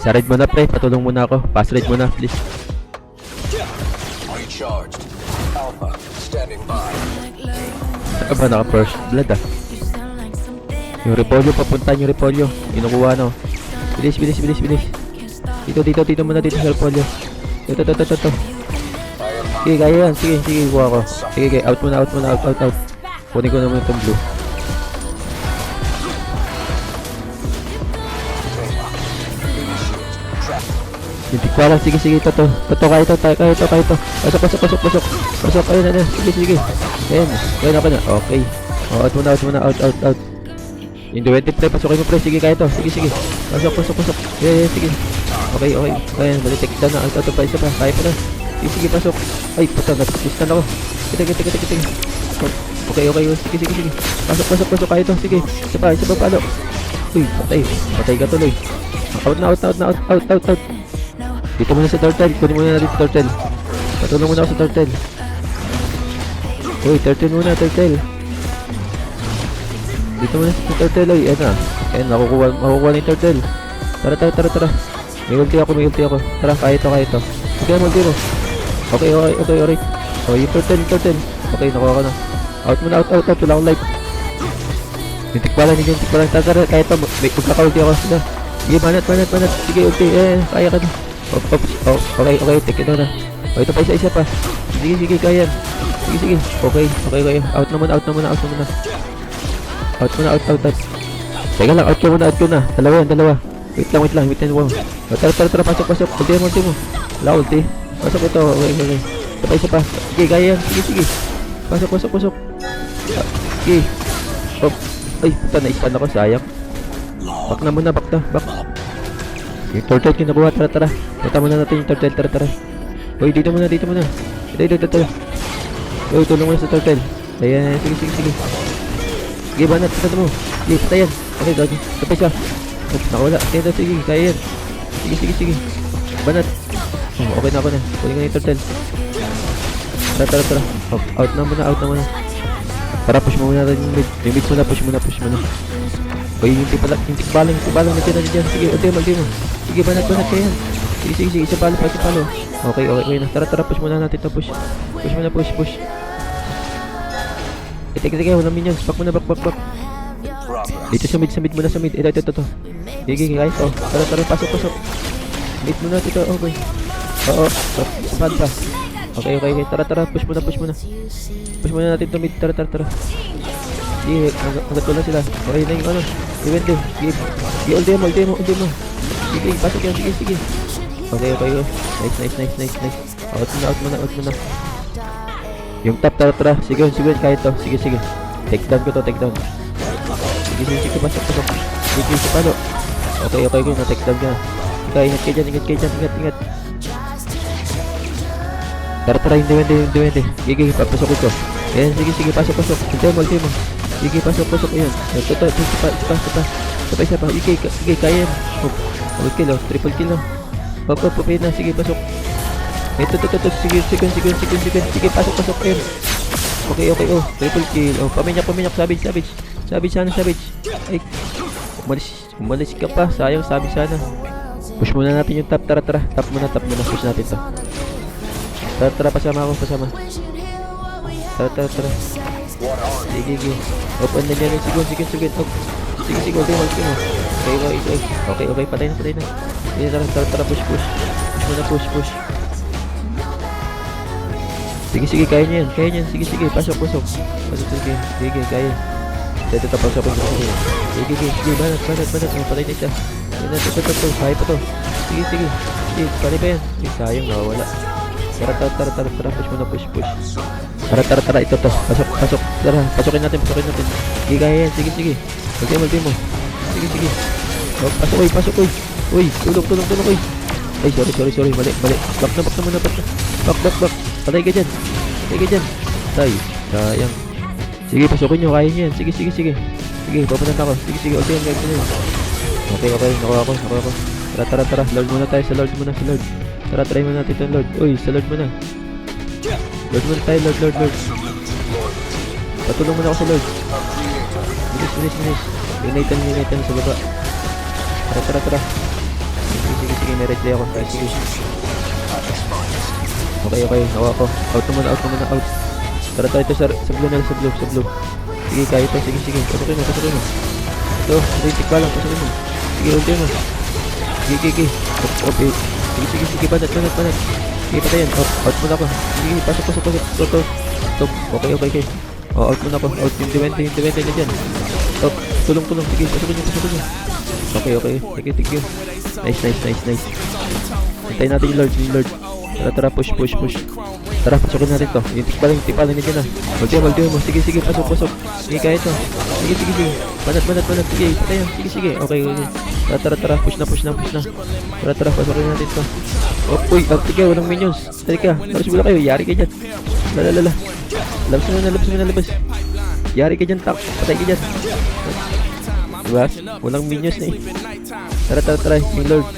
Sa raid muna pre, patulong muna ako. Pass raid muna, please. Recharged. Alpha, standing by. Saka ba naka first blood ah? Yung repolyo, papuntahan yung repolyo. Kinukuha no. Bilis. Dito muna dito sa repolyo. Ito. Sige, kaya yan. Sige, kuha ko. Sige, out muna. Kunin ko naman itong blue. Hindi ko alam. Sige, ito. Kaya ito. Pasok. Ayun. Sige. Ayan ako na. Okay. Out muna. Yung 20 pre, pasukin mo pre. Sige, kaya ito. Sige. Pasok. Yeah, sige. Okay. Ayan, balitik na. Out pa. Isa pa. Kaya pa na. Sige, pasok. Ay, puta. Napistan ako. Kita. Okay. Sige. Pasok. Kaya ito. Sige. Isa pa. Palo. Uy, patay ka tuloy. Out. Dito muna sa turtle. Kunin muna natin turtle. Patulong muna ako sa turtle. Uy, turtle muna. Dito muna sa turtle. Uy, ayan, makukuha na yung turtle. Tara. May ulti ako. Tara, kaya ito. Sige, ulti mo. Okay. Oh, yung turtle. Okay, nakuha ko na. Out muna, out. Wala akong life. Yung tikbalan. Tara, kaya ito. May pagkaka-ulti ako. Sige, banat. Sige, ulti. Kaya ka na. Okay, take it na. Oh, ito pa, isa pa. Sige, kaya yan. Sige. Okay. Out na muna. Out. Teka lang, out ko na. Dalawa. Wait lang. Oh, tara, pasok. Ulti mo. Wala ulti. Pasok ito. Okay. Ito pa, isa pa. Sige, kaya yan. Sige. Pasok. Sige. Oh, ay, puta, na-stun ako, sayang. Back na muna. Yung turtle kinukuha, tara. Punta muna natin yung turtle, tara. Uy, dito muna. Ito. Uy, tulong muna sa turtle. Ayan, sige. Sige, banat, ito mo. Sige, patayan. Okay, gagi. Tapos ka. Oops, nakawala. Sige, kaya yan. Sige. Banat. Oh, okay na ako na. Kunin ko na yung turtle. Tara. Oh, out na muna. Tara, push mo muna natin yung mid. Yung mid muna, push muna. Uy, yung tikbalang na dyan. Sige, ulti mo. Sige, banat kaya yan. Sige, isa palo. Okay na. Tara, push muna natin ito, push. Push. Teka, walang minions. Back muna. Dito sa mid muna. Ito. Sige, kaya ito. Tara, pasok. Mid muna dito, okay. Oo, saan pa? Okay. Tara, push muna. Push muna natin ito mid. Tara. Sige, agad ko na sila. Okay na yung Sige, ulti mo. Sige, pasok yan. Sige. Okay. Nice. Out muna. Yung top, tara. Sige, kaya ito. Sige. Take down ko to. Sige, pasok. Sige, sa palo. Okay, na-take down ka. Ika, ingat kayo dyan. Tara, yung duwende. Sige, papasok ko. Ayan, sige, pasok. Ulti mo. Sige, pasok. Ayan. Ito, isa pa. Sige, kaya yan. Double kill, triple kill. Hop, na. Sige, pasok. Ito. Sige, pasok. Ayan. Okay. Triple kill. Oh, paminyak. Savage sana. Ay, umalis ka pa. Sayang, savage sana. Push muna natin yung top. Tara. Top muna. Push natin to. Tara, pasama ako. Tara. Sige. Open na dyan. Sige. Sige, ulti mo. Okay, patay na. Sige, tara, push. Push. Sige, kaya niyan. Sige, pasok. Sige, kaya. Ito, pasok ko. Sige, banat. Patay na siya. Ito, kaya pa to. Sige, patay pa yan. Sayang, nawawala. Tara, push. Tara, ito to. Pasok. Tara, pasukin natin. Sige, kaya yan. Sige. Ulti mo. Sige. Oh, pasok. Uy, tulong. Ay, sorry. Mali. Back na muna. Back. Patay ka dyan. Tay, sayang. Sige, pasukin nyo. Kaya nyo yan. Sige. Sige, papunta ako. Sige. Okay, ang gagawin nyo. Okay. Nakuha ko. Tara. Lord muna tayo. Sa Lord. Tara, try muna natin itong Lord. Uy, sa Lord muna. Lord muna tayo, Lord. Patulong muna ako sa Lord. Bilis. Unitan sa baba. Tara. Sige. sige, may red day ako. Sige, sige. Okay, okay, hawa ko. Out na muna, out. Tara tayo ito sa blue na, sa blue. Sige, kaya ito, sige. Pasukin mo. Ito, rintik pa lang, pasukin mo. Sige, ulti mo. Sige. Okay. Sige, banat. Sige, patayan. Out muna ako. Sige, pasok. Stop. Okay. Oh, out muna ako. Out yung 20 na dyan. Stop. Tulong. Sige, pasukin nyo. Okay. Thank you. Nice. Hintayin natin yung Lord. Tara, push. Tara, pasukin natin to. Yung tikpa lang dyan na. Ulti mo. Sige, pasok. Sige, kaya ito. Sige. Banat. Sige, patayan. Sige. Okay. Tara, push na. Tara, pasukin natin to. Uy, tika, walang minions. Halika, labas mo na kayo. Yari ka dyan. Lala. Labas mo na labas. Yari ka dyan, tak. Patay ka dyan. Diba? Walang minions na eh. Tara. Yung Lord.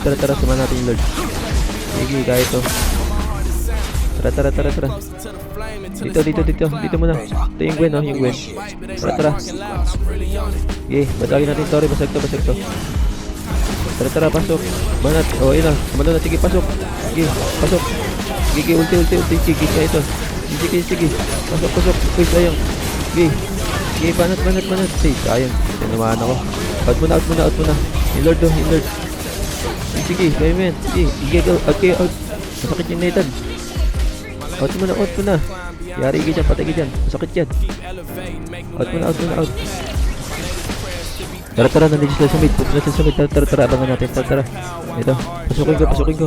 Tara, sama natin yung Lord. Sige, kaya ito. Tara. Dito muna. Ito yung Gwen, yung Gwen. Tara. Sige, batagin natin ito. Basag to. Tara, pasok. Banat. Oh, yun na. Kumano na. Sige, pasok. Sige, pasok. Sige, ulti. Sige, kaya ito. Sige. Pasok. Uy, sayang. Sige, banat. Sayang. Tinamaan ako. Out muna. Yung Lord. Sige, kaya mo yan. Sige, out. Masakit yung Nathan. Out muna. Yari ka dyan, patay ka dyan. Masakit yan. Out muna. Tara, nandito sila sa mid. Tara, abangan natin. Tara. Ito, pasukin ko.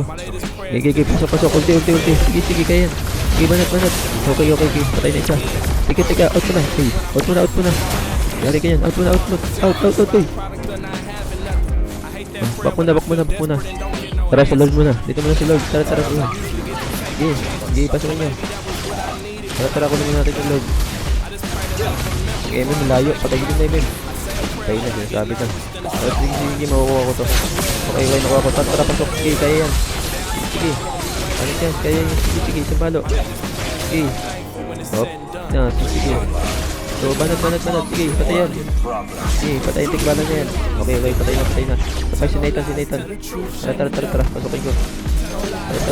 Sige, pasok. Ulti. Sige, kaya yan. Sige, banat. Okay. Patay na isa. Sige, out muna. Hey, out muna. Yari ka yan. Out. Uy. Back muna. Tara, sa Lord muna. Dito muna si Lord. Tara. Sige, pasukin niya. Tara, kunin natin yung Lord. Sige, malayo. Patay din na yun. Kaya na, sinasabi na. Sige, makukuha ko to. Okay, nakuha ko. Tara, pasok. Sige, kaya yan. Sige. Ano yan? Kaya yan. Sige, sambalo. Sige. Hop. Sige. So, banat. Sige, patay yan. Sige, patay yung tikbala niya yan. Okay, patay na. Patay si Nathan. Tara. Pasukin ko.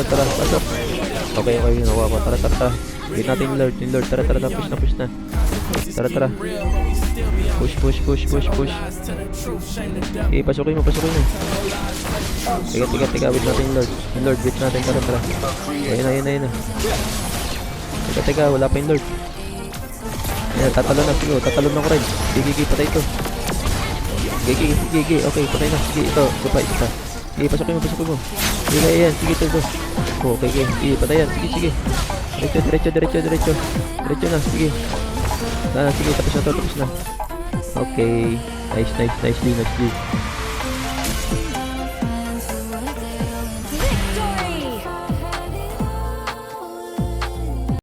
Tara. Pasok. Okay, nakuha ko. Tara. Gawin natin yung Lord. Tara. Push na. Tara. Push. Okay, pasukin mo. Tiga. Wait natin yung Lord. Wait natin. Tara. Ayun na. Tiga. Wala pa yung Lord. Ayan, tatalon na ko rin. Sige, patay ito. Sige. Okay, patay na. Sige, ito. Isa. Sige, pasukin mo. Sige, ayan. Sige, ito. Okay. Sige, patay yan. Sige. Diretso na. Sige. Sige, tapos na. Okay. Nice.